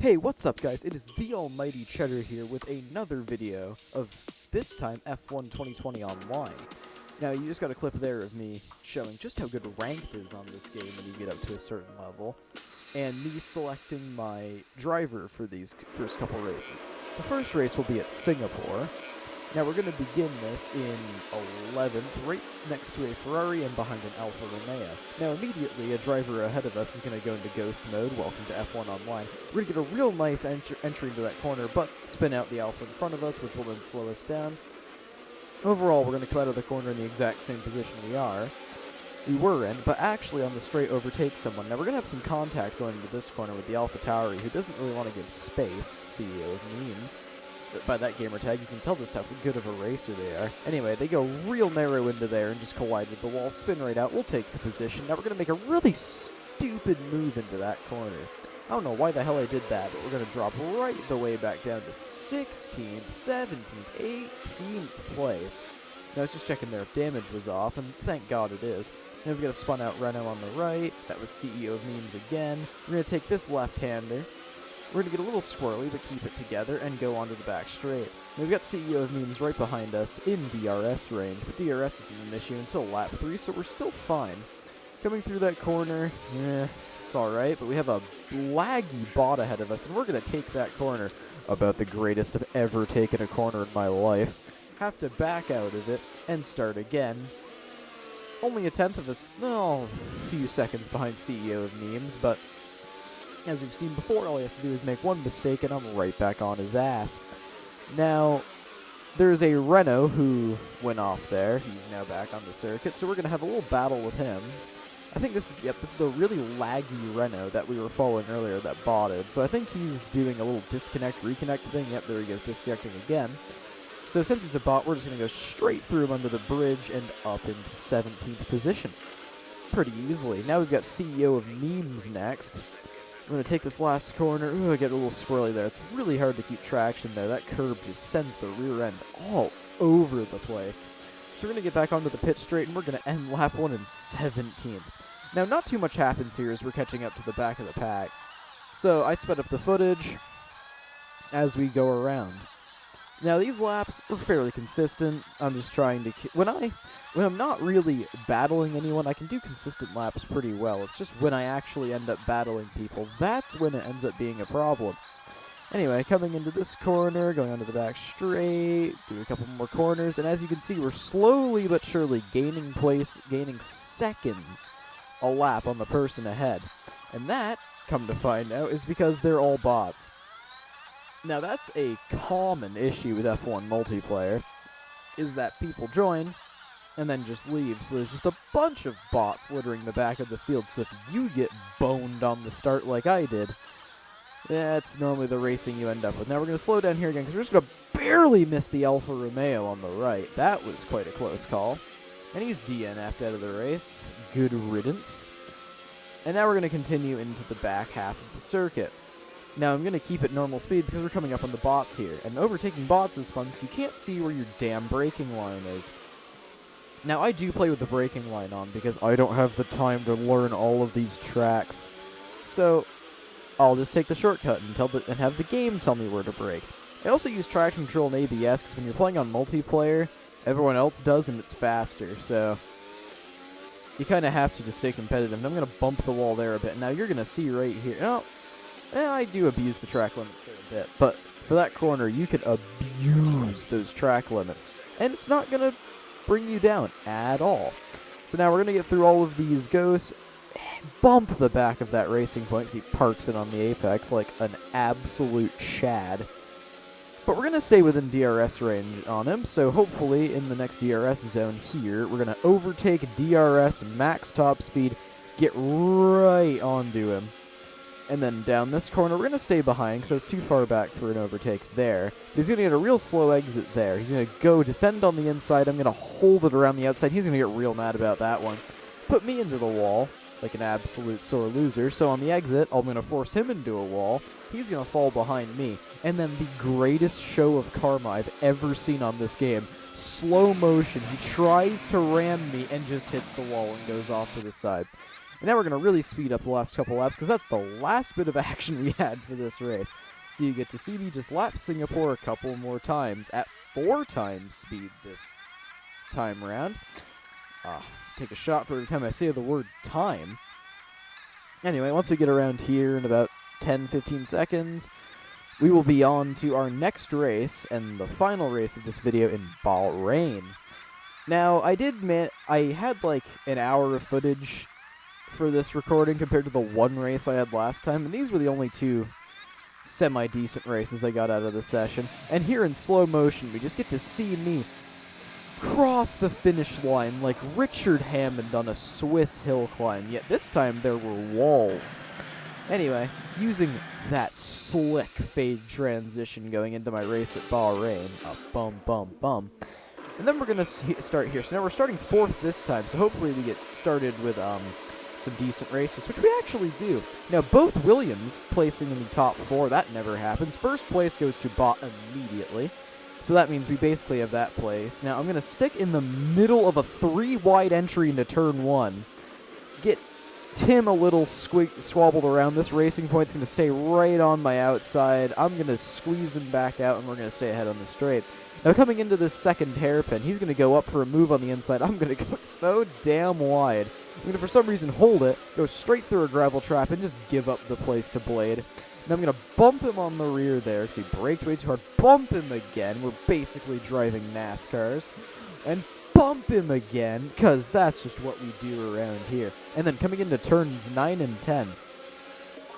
Hey, what's up guys? It is the almighty Cheddar here with another video of, this time, F1 2020 Online. Now, you just got a clip there of me showing just how good ranked is on this game when you get up to a certain level, and me selecting my driver for these first couple races. So first race will be at Singapore. Now we're going to begin this in 11th, right next to a Ferrari and behind an Alfa Romeo. Now immediately, a driver ahead of us is going to go into ghost mode. Welcome to F1 Online. We're going to get a real nice entry into that corner, but spin out the Alfa in front of us, which will then slow us down. Overall, we're going to come out of the corner in the exact same position we were in, but actually on the straight overtake someone. Now we're going to have some contact going into this corner with the Alfa Tauri, who doesn't really want to give space, CEO of memes. By that gamer tag, you can tell just how good of a racer they are. Anyway, they go real narrow into there and just collide with the wall, spin right out. We'll take the position. Now we're going to make a really stupid move into that corner. I don't know why the hell I did that, but we're going to drop right the way back down to 16th, 17th, 18th place. Now I was just checking there if damage was off, and thank God it is. Now we've got a spun out Renault on the right. That was CEO of memes again. We're going to take this left-hander. We're going to get a little squirrely, but keep it together and go onto the back straight. We've got CEO of memes right behind us in DRS range, but DRS isn't an issue until lap 3, so we're still fine. Coming through that corner, it's alright, but we have a laggy bot ahead of us, and we're going to take that corner. About the greatest I've ever taken a corner in my life. Have to back out of it and start again. Only a tenth of a few seconds behind CEO of memes, but as we've seen before, all he has to do is make one mistake and I'm right back on his ass. Now, there's a Renault who went off there. He's now back on the circuit, so we're going to have a little battle with him. I think this is the really laggy Renault that we were following earlier that botted. So I think he's doing a little disconnect, reconnect thing. Yep, there he goes, disconnecting again. So since it's a bot, we're just going to go straight through him under the bridge and up into 17th position. Pretty easily. Now we've got CEO of memes next. We're going to take this last corner. Ooh, I get a little squirrely there. It's really hard to keep traction there. That curb just sends the rear end all over the place. So we're going to get back onto the pit straight, and we're going to end lap 1 in 17th. Now, not too much happens here as we're catching up to the back of the pack. So I sped up the footage as we go around. Now, these laps are fairly consistent. I'm just trying to... When I'm not really battling anyone, I can do consistent laps pretty well. It's just when I actually end up battling people, that's when it ends up being a problem. Anyway, coming into this corner, going onto the back straight, do a couple more corners, and as you can see, we're slowly but surely gaining seconds a lap on the person ahead. And that, come to find out, is because they're all bots. Now, that's a common issue with F1 multiplayer, is that people join and then just leave. So there's just a bunch of bots littering the back of the field, so if you get boned on the start like I did, that's normally the racing you end up with. Now, we're going to slow down here again, because we're just going to barely miss the Alfa Romeo on the right. That was quite a close call. And he's DNF'd out of the race. Good riddance. And now we're going to continue into the back half of the circuit. Now, I'm going to keep it normal speed because we're coming up on the bots here. And overtaking bots is fun because you can't see where your damn braking line is. Now, I do play with the braking line on because I don't have the time to learn all of these tracks. So, I'll just take the shortcut and have the game tell me where to brake. I also use traction control and ABS because when you're playing on multiplayer, everyone else does and it's faster. So, you kind of have to stay competitive. And I'm going to bump the wall there a bit. Now, you're going to see right here... I do abuse the track limit a bit, but for that corner, you can abuse those track limits, and it's not going to bring you down at all. So now we're going to get through all of these ghosts, bump the back of that racing point because he parks it on the apex like an absolute shad. But we're going to stay within DRS range on him, so hopefully in the next DRS zone here, we're going to overtake DRS max top speed, get right onto him. And then down this corner, we're going to stay behind, so it's too far back for an overtake there. He's going to get a real slow exit there. He's going to go defend on the inside. I'm going to hold it around the outside. He's going to get real mad about that one. Put me into the wall, like an absolute sore loser. So on the exit, I'm going to force him into a wall. He's going to fall behind me. And then the greatest show of karma I've ever seen on this game. Slow motion. He tries to ram me and just hits the wall and goes off to the side. And now we're going to really speed up the last couple laps, because that's the last bit of action we had for this race. So you get to see me just lap Singapore a couple more times at 4 times speed this time around. Take a shot for every time I say the word time. Anyway, once we get around here in about 10-15 seconds, we will be on to our next race, and the final race of this video in Bahrain. Now, I did admit, I had like an hour of footage for this recording compared to the one race I had last time, and these were the only 2 semi-decent races I got out of the session. And here in slow motion, we just get to see me cross the finish line like Richard Hammond on a Swiss hill climb, yet this time there were walls. Anyway, using that slick fade transition going into my race at Bahrain, bum bum bum. And then we're going to start here. So now we're starting 4th this time, so hopefully we get started with some decent races, which we actually do. Now, both Williams placing in the top 4, that never happens. First place goes to Bot immediately, so that means we basically have that place. Now, I'm going to stick in the middle of a 3-wide entry into turn 1, get Tim a little squabbled around. This racing point's going to stay right on my outside. I'm going to squeeze him back out, and we're going to stay ahead on the straight. Now, coming into this second hairpin, he's going to go up for a move on the inside. I'm going to go so damn wide. I'm going to, for some reason, hold it, go straight through a gravel trap, and just give up the place to Blade. And I'm going to bump him on the rear there, because he braked way too hard. Bump him again. We're basically driving NASCARs. And bump him again, because that's just what we do around here. And then coming into turns 9 and 10,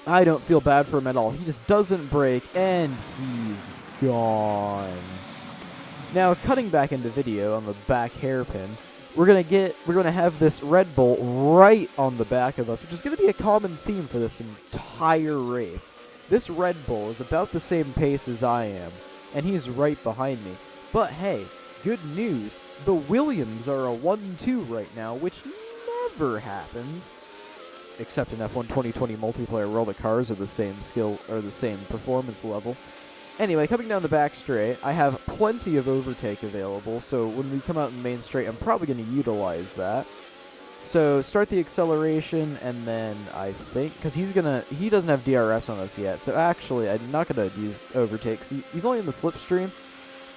I don't feel bad for him at all. He just doesn't brake, and he's gone. Now, cutting back into video on the back hairpin, we're gonna have this Red Bull right on the back of us, which is gonna be a common theme for this entire race. This Red Bull is about the same pace as I am, and he's right behind me. But hey, good news, the Williams are a 1-2 right now, which never happens, except in F1 2020 multiplayer where all the cars are the same skill or the same performance level. Anyway, coming down the back straight, I have plenty of overtake available, so when we come out in the main straight, I'm probably going to utilize that. So, start the acceleration, and then I think, because he doesn't have DRS on us yet, so actually, I'm not going to use overtake, because he's only in the slipstream,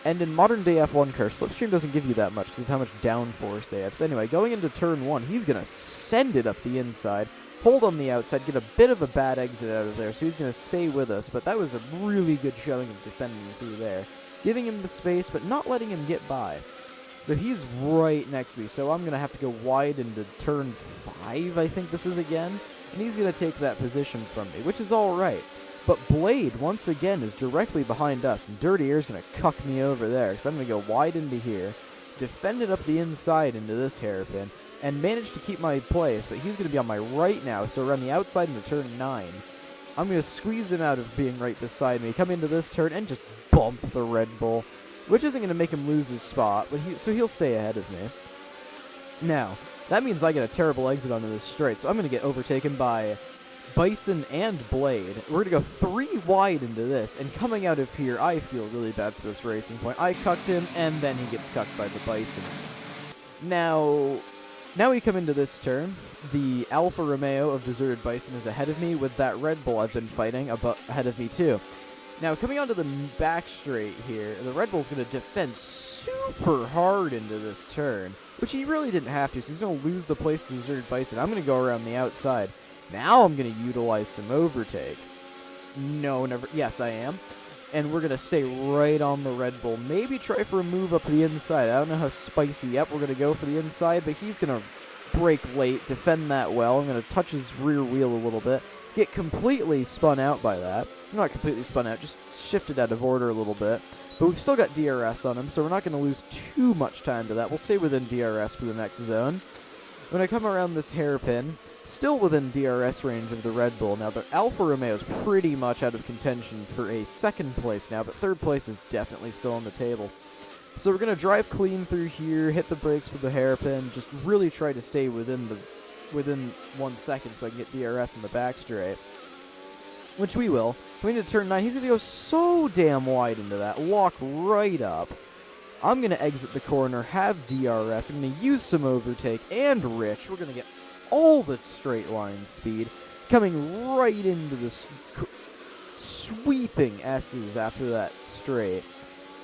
and in modern-day F1 cars, slipstream doesn't give you that much, because of how much downforce they have. So anyway, going into turn 1, he's going to send it up the inside, hold on the outside, get a bit of a bad exit out of there, so he's going to stay with us, but that was a really good showing of defending through there. Giving him the space, but not letting him get by. So he's right next to me, so I'm going to have to go wide into turn 5, I think this is again, and he's going to take that position from me, which is alright. But Blade, once again, is directly behind us, and Dirty Air's going to cuck me over there, so I'm going to go wide into here, defend it up the inside into this hairpin, and manage to keep my place, but he's going to be on my right now, so around the outside into turn 9. I'm going to squeeze him out of being right beside me, come into this turn, and just bump the Red Bull, which isn't going to make him lose his spot, but so he'll stay ahead of me. Now, that means I get a terrible exit onto this straight, so I'm going to get overtaken by Bison and Blade. We're going to go 3 wide into this, and coming out of here, I feel really bad for this racing point. I cucked him, and then he gets cucked by the Bison. Now we come into this turn. The Alfa Romeo of Deserted Bison is ahead of me, with that Red Bull I've been fighting ahead of me too. Now, coming onto the back straight here, the Red Bull's going to defend super hard into this turn, which he really didn't have to, so he's going to lose the place to Deserted Bison. I'm going to go around the outside. Now I'm going to utilize some overtake. No, never. Yes, I am. And we're going to stay right on the Red Bull. Maybe try for a move up the inside. I don't know how spicy. Yep, we're going to go for the inside, but he's going to brake late, defend that well. I'm going to touch his rear wheel a little bit. Get completely spun out by that. Not completely spun out, just shifted out of order a little bit. But we've still got DRS on him, so we're not going to lose too much time to that. We'll stay within DRS for the next zone. When I come around this hairpin, still within DRS range of the Red Bull. Now, the Alfa Romeo is pretty much out of contention for a second place now, but third place is definitely still on the table. So we're going to drive clean through here, hit the brakes with the hairpin, just really try to stay within 1 second so I can get DRS in the back straight. Which we will. Coming into turn 9, he's going to go so damn wide into that, lock right up. I'm going to exit the corner, have DRS, I'm going to use some overtake, and Rich. We're going to get all the straight line speed, coming right into the sweeping S's after that straight.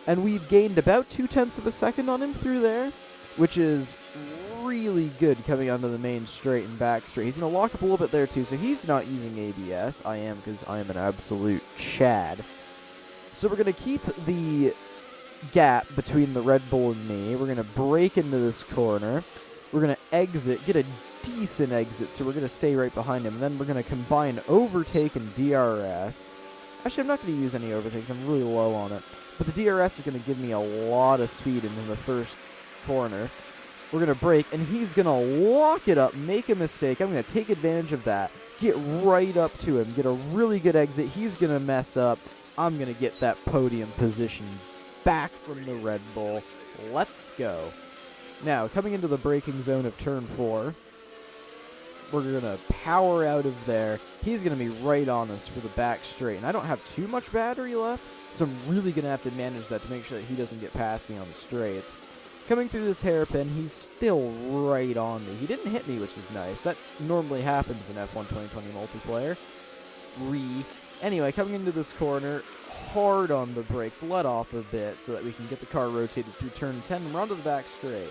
And we've gained about 0.2 of a second on him through there, which is really good coming onto the main straight and back straight. He's going to lock up a little bit there too, so he's not using ABS. I am, because I am an absolute Chad. So we're going to keep the gap between the Red Bull and me. We're going to break into this corner. We're going to exit, get a decent exit, so we're going to stay right behind him. And then we're going to combine overtake and DRS. Actually, I'm not going to use any overtakes. I'm really low on it. But the DRS is going to give me a lot of speed into the first corner. We're going to brake, and he's going to lock it up, make a mistake. I'm going to take advantage of that, get right up to him, get a really good exit. He's going to mess up. I'm going to get that podium position back from the Red Bull. Let's go. Now, coming into the braking zone of turn 4, we're going to power out of there. He's going to be right on us for the back straight, and I don't have too much battery left, so I'm really going to have to manage that to make sure that he doesn't get past me on the straights. Coming through this hairpin, he's still right on me. He didn't hit me, which is nice. That normally happens in F1 2020 multiplayer. Anyway, coming into this corner, hard on the brakes, let off a bit so that we can get the car rotated through turn 10 and run to the back straight.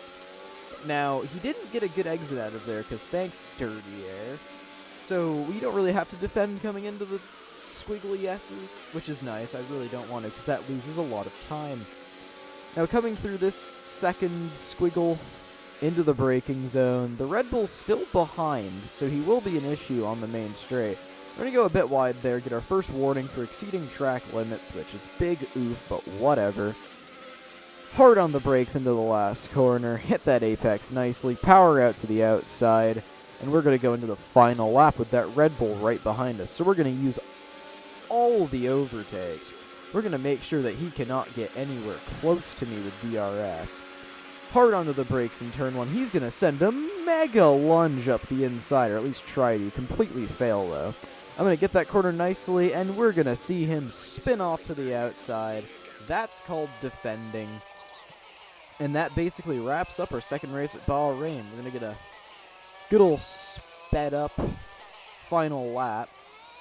Now, he didn't get a good exit out of there because thanks, Dirty Air. So we don't really have to defend coming into the squiggly S's, which is nice. I really don't want to because that loses a lot of time. Now, coming through this second squiggle into the braking zone, the Red Bull's still behind, so he will be an issue on the main straight. We're going to go a bit wide there, get our first warning for exceeding track limits, which is big oof, but whatever. Hard on the brakes into the last corner, hit that apex nicely, power out to the outside, and we're going to go into the final lap with that Red Bull right behind us. So we're going to use all the overtakes. We're going to make sure that he cannot get anywhere close to me with DRS. Hard onto the brakes in turn 1. He's going to send a mega lunge up the inside, or at least try to. Completely fail, though. I'm going to get that corner nicely, and we're going to see him spin off to the outside. That's called defending. And that basically wraps up our second race at Bahrain. We're going to get a good old sped up final lap.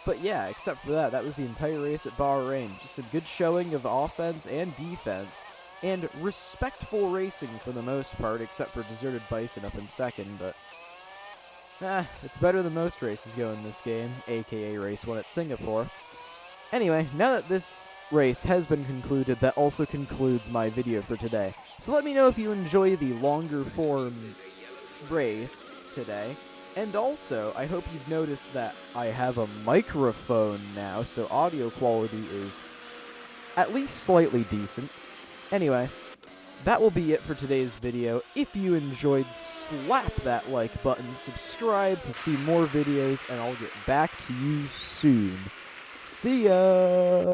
But yeah, except for that, that was the entire race at Bahrain. Just a good showing of offense and defense, and respectful racing for the most part, except for Deserted Bison up in second, but it's better than most races go in this game, aka race 1 at Singapore. Anyway, now that this race has been concluded, that also concludes my video for today. So let me know if you enjoy the longer form race today. And also, I hope you've noticed that I have a microphone now, so audio quality is at least slightly decent. Anyway, that will be it for today's video. If you enjoyed, slap that like button, subscribe to see more videos, and I'll get back to you soon. See ya!